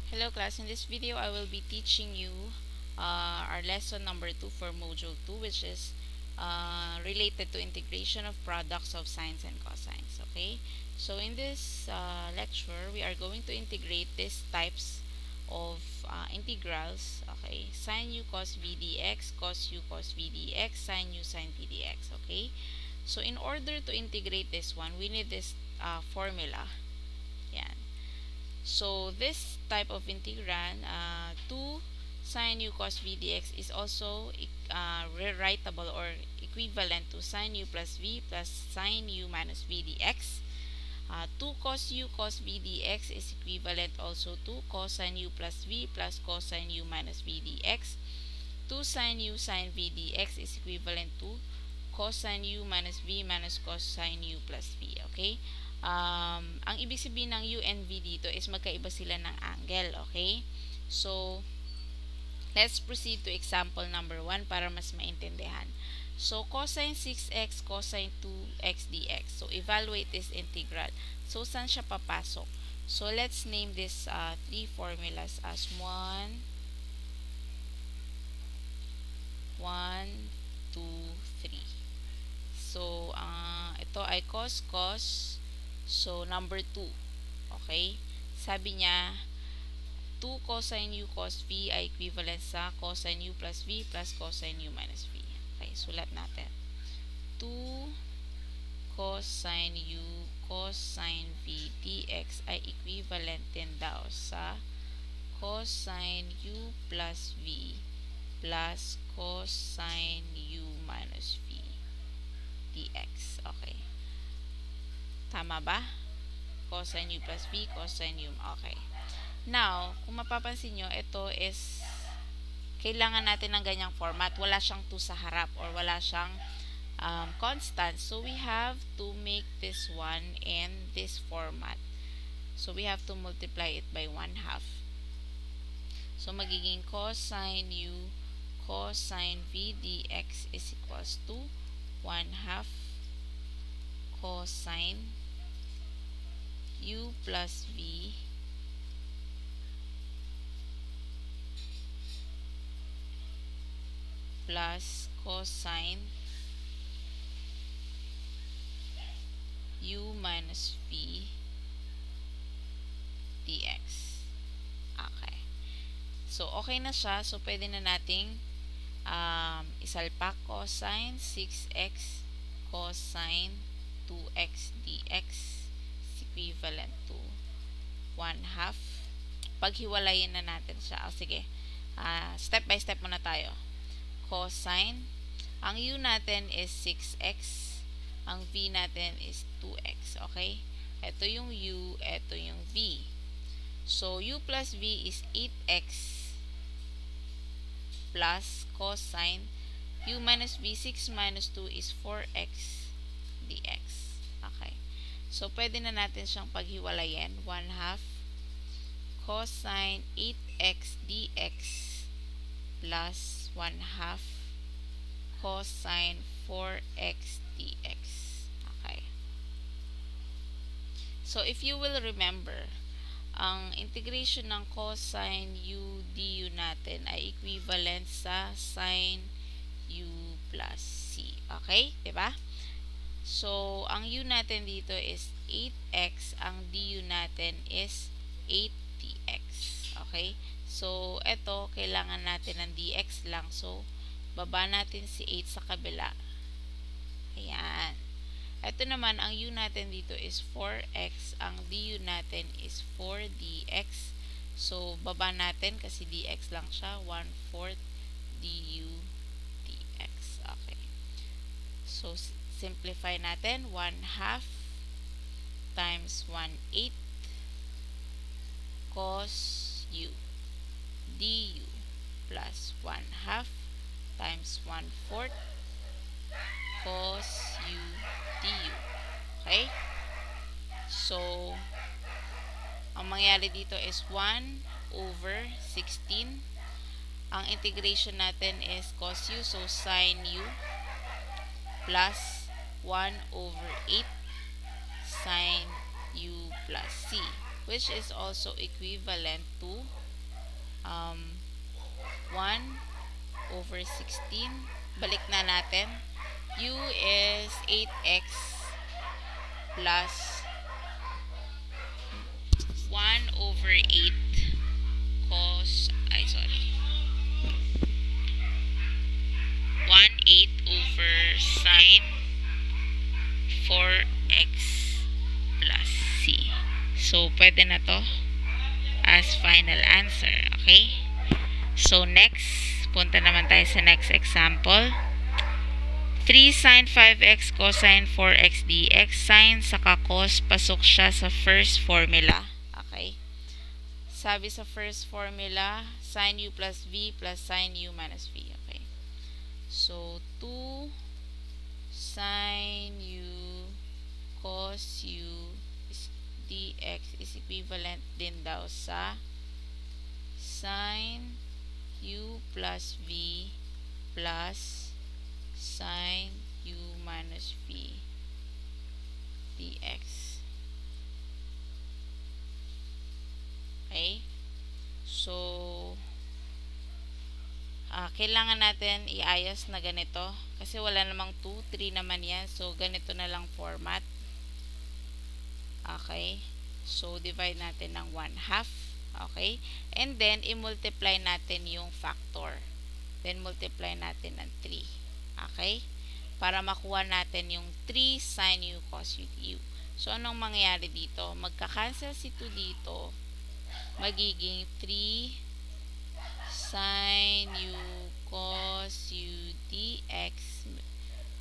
Hello class, in this video I will be teaching you our lesson number 2 for module 2, which is related to integration of products of sines and cosines. Okay, so in this lecture we are going to integrate these types of integrals. Okay, sin u cos v dx, cos u cos v dx, sin u sin v dx. Okay, so in order to integrate this one, we need this formula. Yan. So this type of integrand, 2 sin u cos v dx is also rewritable or equivalent to sin u plus v plus sin u minus v dx. 2 cos u cos v dx is equivalent also to cosine u plus v plus cosine u minus v dx. 2 sin u sin v dx is equivalent to cosine u minus v minus cosine u plus v. Okay? Ang ibig sabihin ng u and v dito is magkaiba sila ng angle. Okay? So, let's proceed to example number 1 para mas maintindihan. So, cosine 6x, cosine 2x dx. So, evaluate this integral. So, saan siya papasok? So, let's name this three formulas as 1, 2, 3. So, ito ay cos. So, number 2. Okay? Sabi niya, 2 cosine u cos v ay equivalent sa cosine u plus v plus cosine u minus v. Okay, sulat natin. 2 cosine u cosine v dx ay equivalent din daw sa cosine u plus v plus cosine u minus v dx. Okay. Tama ba? Cosine u plus v, cosine u. Okay. Now, kung mapapansin nyo, ito is kailangan natin ng ganyang format. Wala siyang 2 sa harap or wala siyang constant. So, we have to make this one in this format. So, we have to multiply it by 1/2. So, magiging cosine u cosine v dx is equals to 1/2 cosine u plus v plus cosine u minus v dx. Okay. So, okay na siya. So, pwede na nating isalpak cosine 6x cosine 2x dx is equivalent to 1/2. Paghiwalayin na natin siya. Sige, step by step muna tayo. Cosine, ang u natin is 6x, ang v natin is 2x. Okay? Ito yung u, ito yung v. So, u plus v is 8x plus cosine u minus v, 6 minus 2 is 4x dx. Okay. So, pwede na natin siyang paghiwalayin. 1/2 cosine 8x dx plus 1/2 cosine 4x dx. Okay. So, if you will remember, ang integration ng cosine u du natin ay equivalent sa sin u plus c. Okay? Diba? So, ang u natin dito is 8x, ang du natin is 8dx. Okay? So, ito, kailangan natin ng dx lang. So, baba natin si 8 sa kabila. Ayan. Ito naman, ang u natin dito is 4x, ang du natin is 4dx. So, baba natin kasi dx lang siya, 1/4 du dx. Okay. So, simplify natin, 1/2 times 1/8 cos u du plus 1/2 times 1/4 cos u du. Okay? So, ang mangyari dito is 1/16. Ang integration natin is cos u, so sin u plus 1/8 sin u plus c. which is also equivalent to 1 over 16. Balik na natin. U is 8x plus 1 over 8 cos, 1/8 over sine 4x plus c. So, pwede na to as final answer. Okay? So, next, punta naman tayo sa next example. 3 sine 5x cosine 4x dx. Sine saka cos, pasok siya sa first formula. Okay? Sabi sa first formula, sin u plus v plus sin u minus v. Okay? So, 2 sin u cos u dx is equivalent din daw sa sin u plus v plus sin u minus v dx. Okay? So, kailangan natin iayos na ganito. Kasi wala namang 2, 3 naman yan. So, ganito na lang format. Okay? So, divide natin ng 1/2. Okay? And then, i-multiply natin yung factor. Then, multiply natin ng 3. Okay? Para makuha natin yung 3 sin u cos u. So, anong mangyayari dito? Magka-cancel si 2 dito. Magiging 3 sin u cos u dx.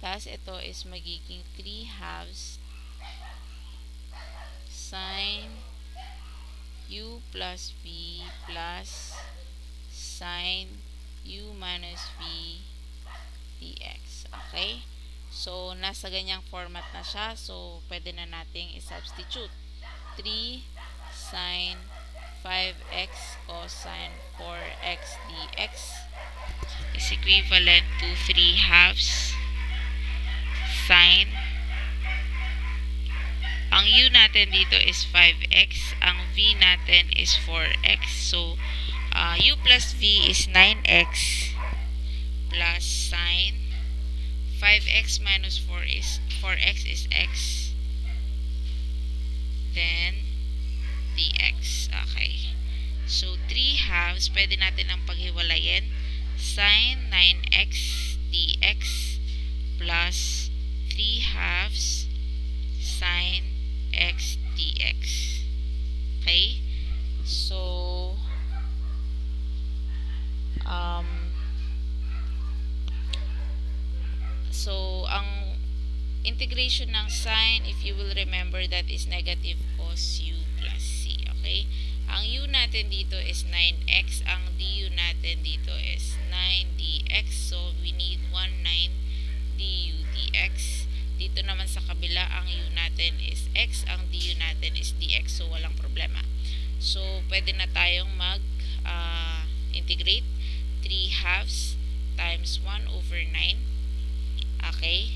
Tapos, ito is magiging 3/2 sin u plus v plus sin u minus v dx. Okay? So, nasa ganyang format na siya. So, pwede na nating i-substitute. 3 sin 5x cosine 4x dx is equivalent to 3/2 sin. Ang u natin dito is 5x. Ang v natin is 4x. So, u plus v is 9x plus sin 5x minus 4x is x. Then, dx. Okay. So, 3/2, pwede natin ang paghiwalayin. Sin 9x dx plus 3/2 sin x dx. Okay? So, ang integration ng sine, if you will remember, that is negative cos u plus c. Okay? Ang u natin dito is 9x. Ang du natin dito is 9 dx. So, we need 1 9 du dx. Dito naman sa kabila, ang u natin is x. Ang du natin is dx. So, walang problema. So, pwede na tayong mag-integrate. 3/2 times 1 over 9. Okay?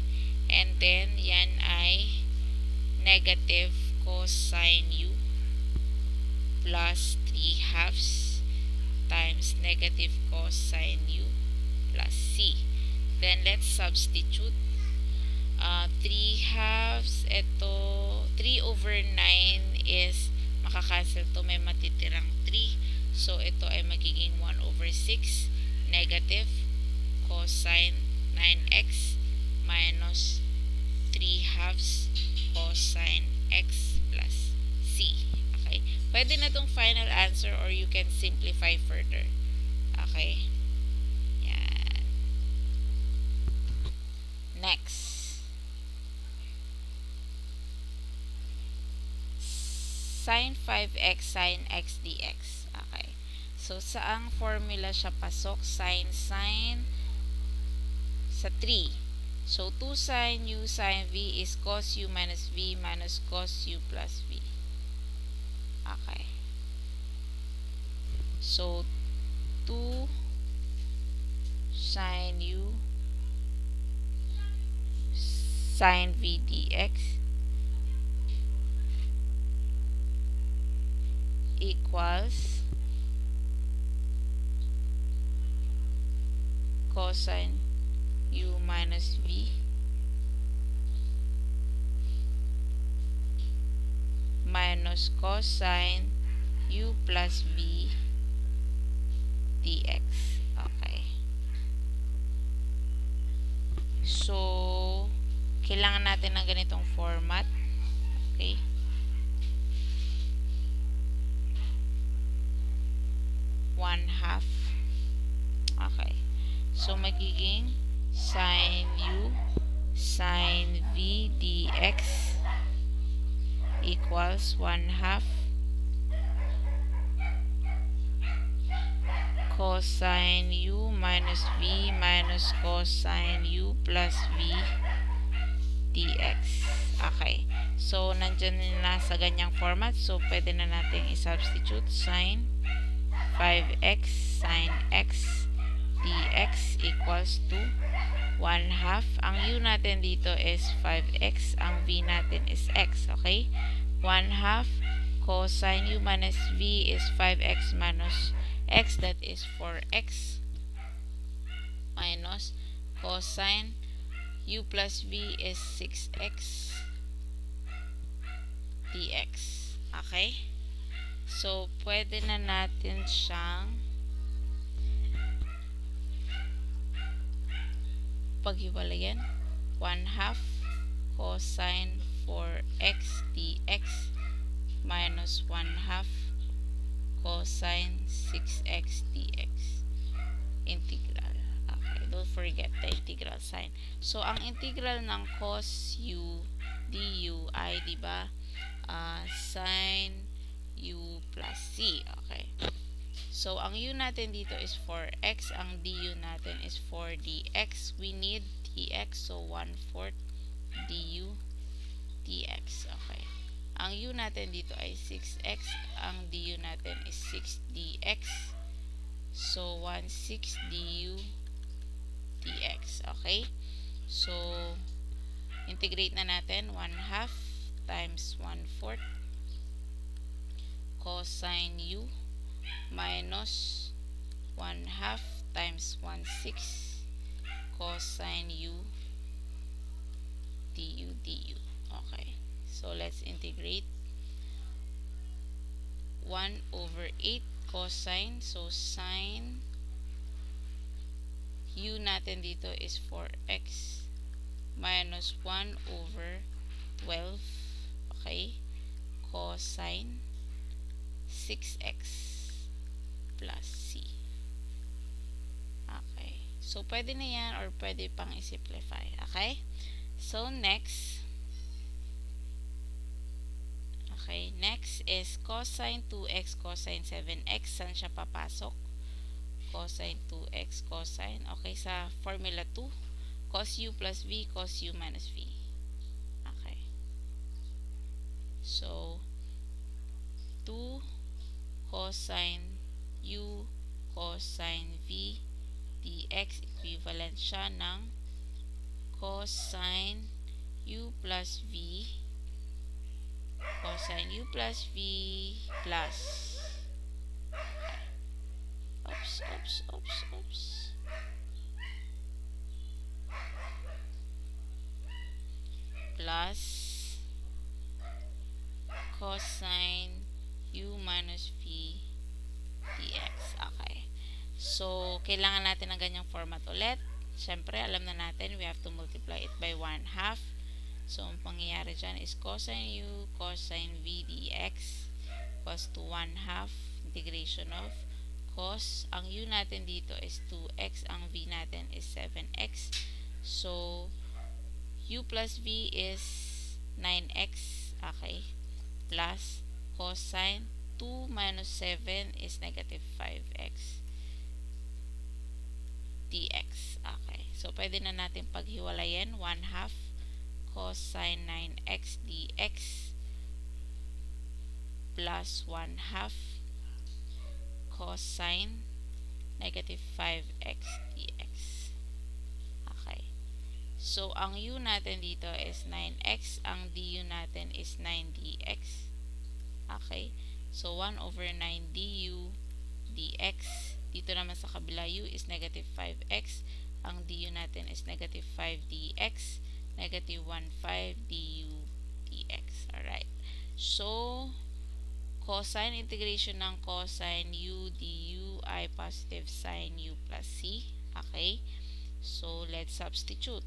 And then, yan ay negative cosine u plus 3/2 times negative cosine u plus c. Then, let's substitute. 3/2, ito, 3 over 9 is, makakancel to, may matitirang 3. So, ito ay magiging 1 over 6 negative cosine 9x minus 3/2 cosine x plus c. Okay? Pwede na itong final answer or you can simplify further. Okay? Yan. Next. Sin 5x sin x dx. Okay. So, saang formula siya pasok? Sin sa 3. So, 2 sin u sin v is cos u minus v minus cos u plus v. Okay. So, 2 sin u sin v dx equals cosine u minus v minus cosine u plus v dx. Okay. So, kailangan natin ng ganitong format. Okay. One half. Okay. So, magiging sine u sine v dx equals 1/2 cosine u minus v minus cosine u plus v dx. Okay. So, nandyan na sa ganyang format. So, pwede na natin i-substitute sine 5x sine x dx equals to 1/2. Ang u natin dito is 5x. Ang v natin is x. Okay? 1/2 cosine u minus v is 5x minus x. That is 4x minus cosine u plus v is 6x dx. Okay? So, pwede na natin siyang paghiwalayan. 1/2 cosine 4x dx minus 1/2 cosine 6x dx. Integral. Okay, don't forget the integral sign. So, ang integral ng cos u du ay, diba, sine u plus c. Okay. So, ang u natin dito is 4x. Ang du natin is 4dx. We need dx. So, 1/4 du dx. Okay. Ang u natin dito ay 6x. Ang du natin is 6dx. So, 1/6 du dx. Okay. So, integrate na natin. 1/2 times 1/4 cosine u minus 1/2 times 1/6 cosine u du. Okay. So, let's integrate. 1/8 cosine. So, sine u natin dito is 4x minus 1/12. Okay. Cosine 6x plus c. Okay. So, pwede na yan or pwede pang i-simplify. Okay? So, next. Okay. Next is cosine 2x, cosine 7x. Saan siya papasok? Cosine 2x, cosine. Okay. Sa formula 2. Cos u plus v, cos u minus v. Okay. So, 2 cosine u cosine v dx equivalent siya ng cosine u plus v cosine u plus v plus plus cosine u minus v dx. Okay. So, kailangan natin ng ganyang format ulit. Siyempre, alam na natin, we have to multiply it by 1/2. So, ang pangyayari dyan is cosine u cosine v dx equals to 1/2 integration of cos. Ang u natin dito is 2x. Ang v natin is 7x. So, u plus v is 9x. Okay. Plus cosine 2 minus 7 is negative 5x dx. Okay. So, pwede na natin paghiwalayan. 1/2 cosine 9x dx plus 1/2 cosine negative 5x dx. Okay. So, ang u natin dito is 9x. Ang du natin is 9dx. Okay. So, 1 over 9 du dx. Dito naman sa kabila, u is negative 5x. Ang du natin is negative 5 dx. Negative 1, 5 du dx. Alright. So, cosine integration ng cosine u du ay positive sine u plus c. Okay? So, let's substitute.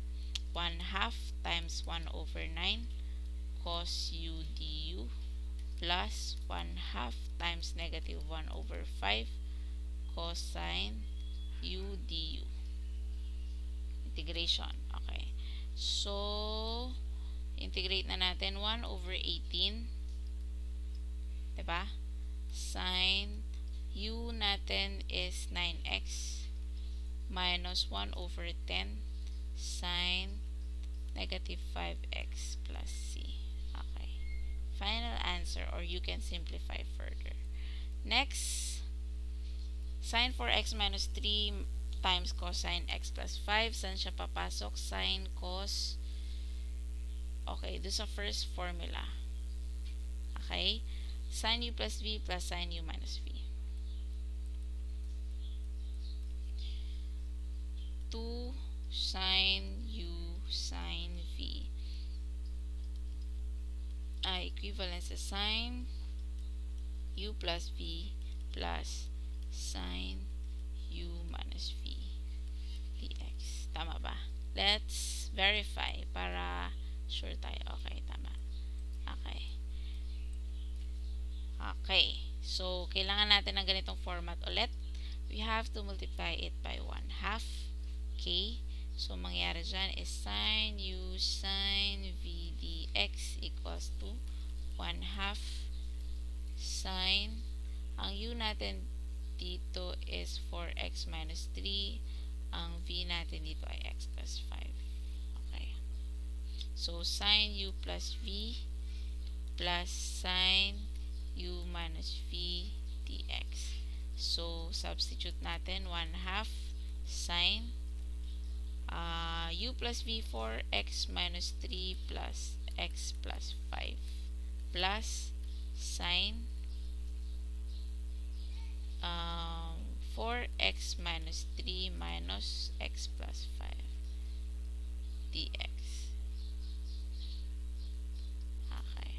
1 half times 1 over 9 cos u du plus 1 half times negative 1 over 5 cosine u du. Integration. Okay. So, integrate na natin 1 over 18. Diba? Sine u natin is 9x minus 1 over 10 sine negative 5x plus c. Okay. Final answer, or you can simplify further. Next, sine 4x minus 3 times cosine x plus 5. Saan siya papasok? Sine cos. Okay, do sa first formula. Okay? Sine u plus v plus sine u minus v. 2 sine u sine v ay equivalent sa sine u plus v plus sine u minus v dx. Tama ba? Let's verify para sure tayo. Okay, tama. Okay. Okay. So, kailangan natin ng ganitong format ulit. We have to multiply it by 1 half. Okay. So, mangyari dyan is sine u sine v dx equals to 1 half sine. Ang u natin dito is 4x minus 3. Ang v natin dito ay x plus 5. Okay. So, sine u plus v plus sine u minus v dx. So, substitute natin 1 half sine u plus v 4x minus 3 plus x plus 5 plus sine 4x minus 3 minus x plus 5 dx. Okay.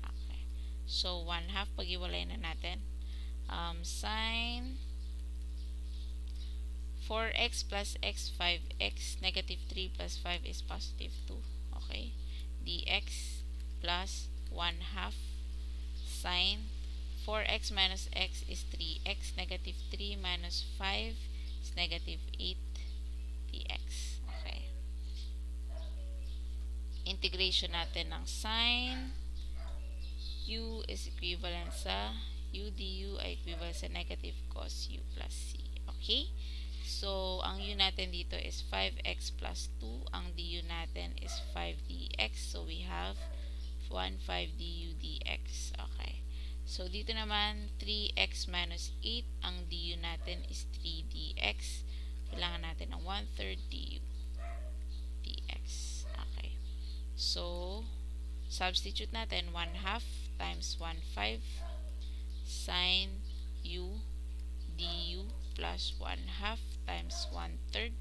Okay. So, 1 half pag-iwalay na natin. Sine 4x plus x 5x, negative 3 plus 5 is positive 2. Okay. Dx plus 1 half sine 4x minus x is 3x, negative 3 minus 5 is negative 8 dx. Okay. Integration natin ng sine u is equivalent sa u du ay equivalent sa negative cos u plus c. Okay? So, ang u natin dito is 5x plus 2. Ang du natin is 5 dx. So, we have 1, 5 du dx. Okay. So, dito naman, 3x minus 8. Ang du natin is 3 dx. Kailangan natin ng 1/3 du dx. Okay. So, substitute natin 1 half times 1, 5 sine u du plus 1 half times 1/3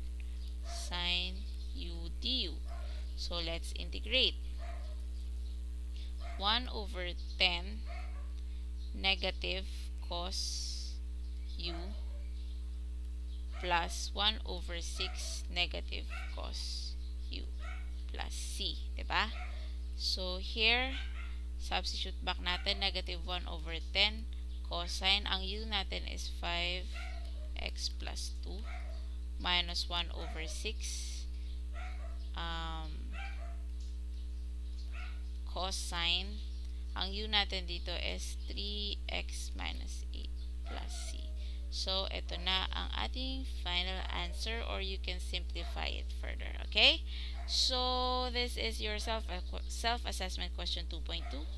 sine u du. So, let's integrate. 1 over 10 negative cos u plus 1 over 6 negative cos u plus c. Diba? So, here, substitute back natin, negative 1 over 10 cosine. Ang u natin is 5x plus 2 minus 1 over 6 cosine. Ang u natin dito is 3x minus 8 plus c. So, ito na ang ating final answer, or you can simplify it further. Okay? So, this is your self-assessment question 2.2.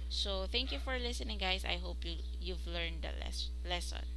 So, thank you for listening, guys. I hope you've learned the lesson.